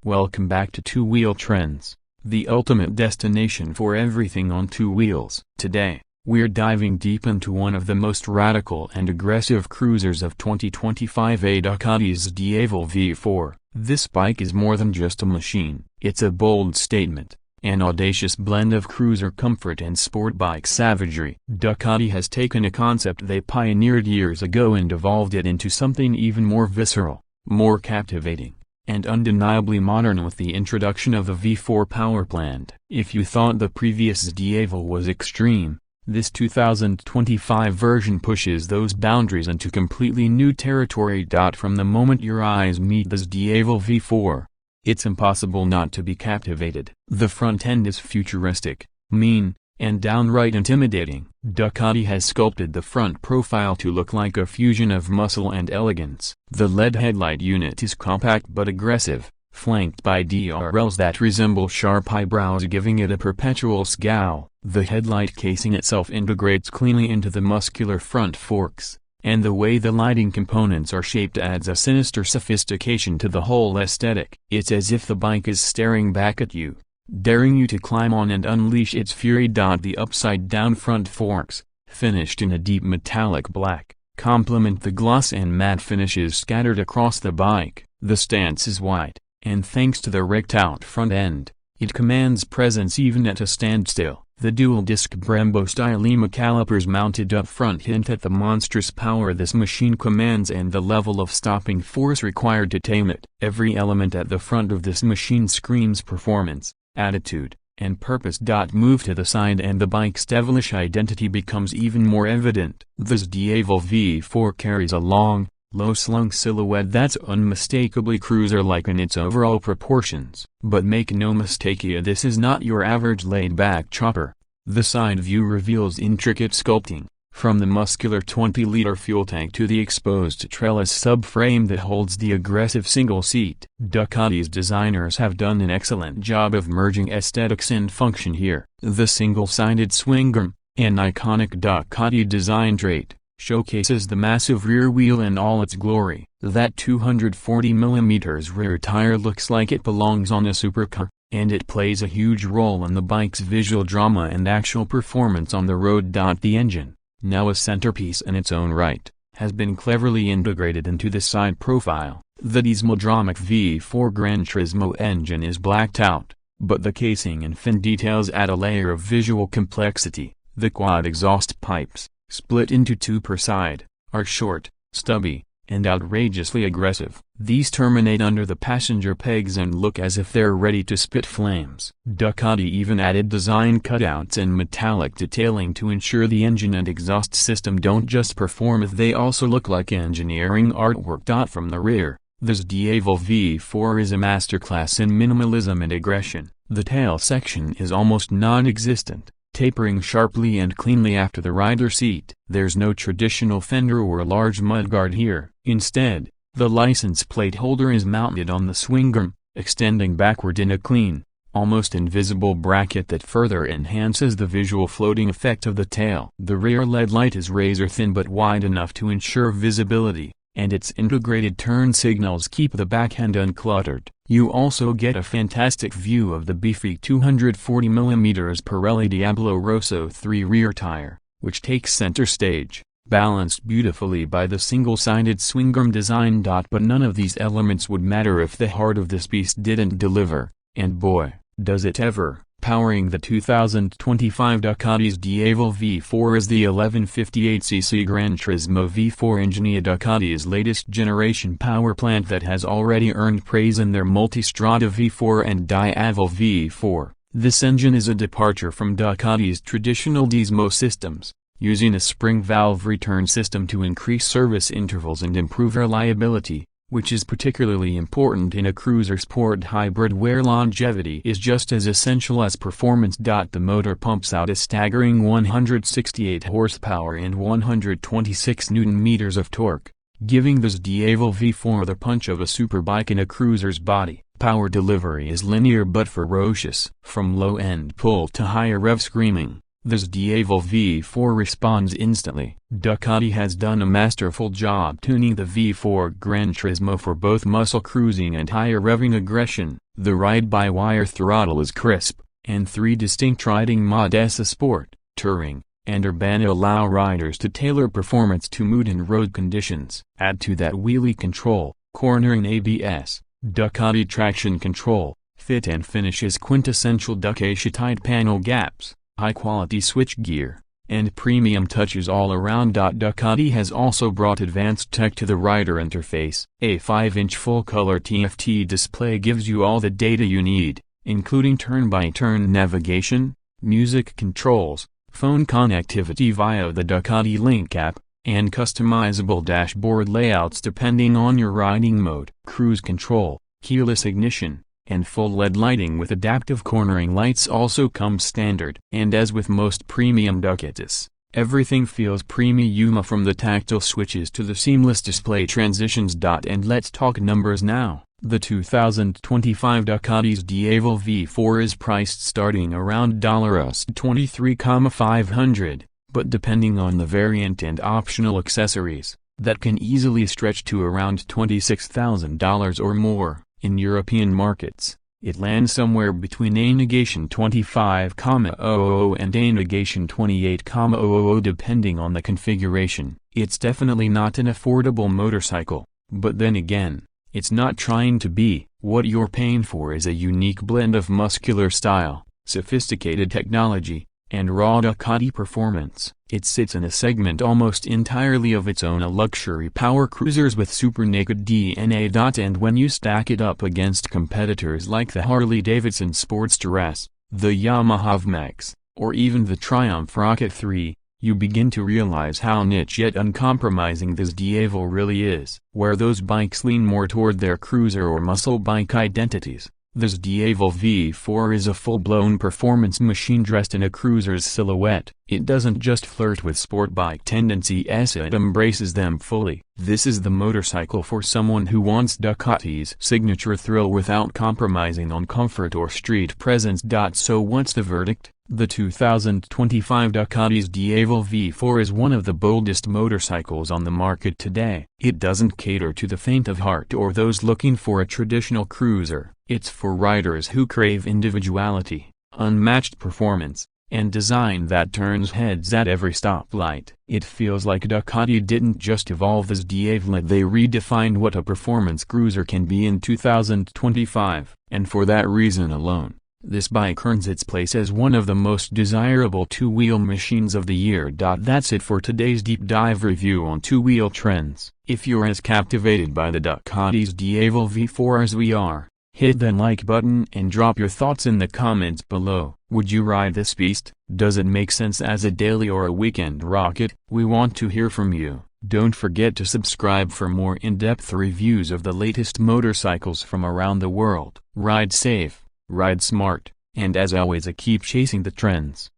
Welcome back to Two Wheel Trends, the ultimate destination for everything on two wheels. Today, we're diving deep into one of the most radical and aggressive cruisers of 2025, a Ducati XDiavel V4. This bike is more than just a machine, it's a bold statement, an audacious blend of cruiser comfort and sport bike savagery. Ducati has taken a concept they pioneered years ago and evolved it into something even more visceral, more captivating, and undeniably modern with the introduction of the V4 power plant. If you thought the previous XDiavel was extreme, this 2025 version pushes those boundaries into completely new territory. From the moment your eyes meet the XDiavel V4, it's impossible not to be captivated. The front end is futuristic, mean, and downright intimidating. Ducati has sculpted the front profile to look like a fusion of muscle and elegance. The LED headlight unit is compact but aggressive, flanked by DRLs that resemble sharp eyebrows, giving it a perpetual scowl. The headlight casing itself integrates cleanly into the muscular front forks, and the way the lighting components are shaped adds a sinister sophistication to the whole aesthetic. It's as if the bike is staring back at you, daring you to climb on and unleash its fury. The upside-down front forks, finished in a deep metallic black, complement the gloss and matte finishes scattered across the bike. The stance is wide, and thanks to the rigged-out front end, it commands presence even at a standstill. The dual-disc Brembo-style EMA calipers mounted up front hint at the monstrous power this machine commands and the level of stopping force required to tame it. Every element at the front of this machine screams performance, attitude, and purpose. Move to the side and the bike's devilish identity becomes even more evident. The XDiavel V4 carries a long, low-slung silhouette that's unmistakably cruiser-like in its overall proportions. But make no mistake, this is not your average laid-back chopper. The side view reveals intricate sculpting, from the muscular 20-liter fuel tank to the exposed trellis subframe that holds the aggressive single seat. Ducati's designers have done an excellent job of merging aesthetics and function here. The single-sided swing arm, an iconic Ducati design trait, showcases the massive rear wheel in all its glory. That 240mm rear tire looks like it belongs on a supercar, and it plays a huge role in the bike's visual drama and actual performance on the road. The engine, now a centerpiece in its own right, has been cleverly integrated into the side profile. The dieseldromic V4 Granturismo engine is blacked out, but the casing and fin details add a layer of visual complexity. The quad exhaust pipes, split into two per side, are short, stubby, and outrageously aggressive. These terminate under the passenger pegs and look as if they're ready to spit flames. Ducati even added design cutouts and metallic detailing to ensure the engine and exhaust system don't just perform, they also look like engineering artwork. From the rear, the XDiavel V4 is a masterclass in minimalism and aggression. The tail section is almost non-existent, tapering sharply and cleanly after the rider seat. There's no traditional fender or large mudguard here. Instead, the license plate holder is mounted on the swing arm, extending backward in a clean, almost invisible bracket that further enhances the visual floating effect of the tail. The rear LED light is razor thin but wide enough to ensure visibility, and its integrated turn signals keep the back end uncluttered. You also get a fantastic view of the beefy 240mm Pirelli Diablo Rosso 3 rear tire, which takes center stage, balanced beautifully by the single-sided swingarm design. But none of these elements would matter if the heart of this beast didn't deliver, and boy, does it ever. Powering the 2025 Ducati XDiavel V4 is the 1158cc Granturismo V4 engine, Ducati's latest generation power plant that has already earned praise in their multistrada V4 and XDiavel V4. This engine is a departure from Ducati's traditional diesel systems, using a spring valve return system to increase service intervals and improve reliability, which is particularly important in a cruiser sport hybrid where longevity is just as essential as performance. The motor pumps out a staggering 168 horsepower and 126 Nm of torque, giving the XDiavel V4 the punch of a superbike in a cruiser's body. Power delivery is linear but ferocious. From low-end pull to higher rev screaming, This XDiavel V4 responds instantly. Ducati has done a masterful job tuning the V4 Granturismo for both muscle cruising and higher revving aggression. The ride-by-wire throttle is crisp, and 3 distinct riding modes: Sport, Touring, and Urban allow riders to tailor performance to mood and road conditions. Add to that wheelie control, cornering ABS, Ducati traction control, fit and finish is quintessential Ducati tight panel gaps, high-quality switchgear, and premium touches all around. Ducati has also brought advanced tech to the rider interface. A 5-inch full-color TFT display gives you all the data you need, including turn-by-turn navigation, music controls, phone connectivity via the Ducati Link app, and customizable dashboard layouts depending on your riding mode. Cruise control, keyless ignition, and full LED lighting with adaptive cornering lights also come standard. And as with most premium Ducatis, everything feels premium from the tactile switches to the seamless display transitions. And let's talk numbers now. The 2025 Ducati XDiavel V4 is priced starting around $23,500, but depending on the variant and optional accessories, that can easily stretch to around $26,000 or more. In European markets, it lands somewhere between $25,000 and $28,000 depending on the configuration. It's definitely not an affordable motorcycle, but then again, it's not trying to be. What you're paying for is a unique blend of muscular style, sophisticated technology, and raw Ducati performance. It sits in a segment almost entirely of its own, a luxury power cruisers with super naked DNA. And when you stack it up against competitors like the Harley-Davidson Sportster S, the Yamaha VMAX, or even the Triumph Rocket 3, you begin to realize how niche yet uncompromising this XDiavel really is. Where those bikes lean more toward their cruiser or muscle bike identities, this XDiavel V4 is a full-blown performance machine dressed in a cruiser's silhouette. It doesn't just flirt with sport bike tendencies, it embraces them fully. This is the motorcycle for someone who wants Ducati's signature thrill without compromising on comfort or street presence. So what's the verdict? The 2025 Ducati XDiavel V4 is one of the boldest motorcycles on the market today. It doesn't cater to the faint of heart or those looking for a traditional cruiser. It's for riders who crave individuality, unmatched performance, and design that turns heads at every stoplight. It feels like Ducati didn't just evolve this XDiavel, they redefined what a performance cruiser can be in 2025, and for that reason alone, this bike earns its place as one of the most desirable two-wheel machines of the year. That's it for today's deep dive review on two-wheel trends. If you're as captivated by the Ducati XDiavel V4 as we are, hit that like button and drop your thoughts in the comments below. Would you ride this beast? Does it make sense as a daily or a weekend rocket? We want to hear from you. Don't forget to subscribe for more in-depth reviews of the latest motorcycles from around the world. Ride safe, ride smart, and as always keep chasing the trends.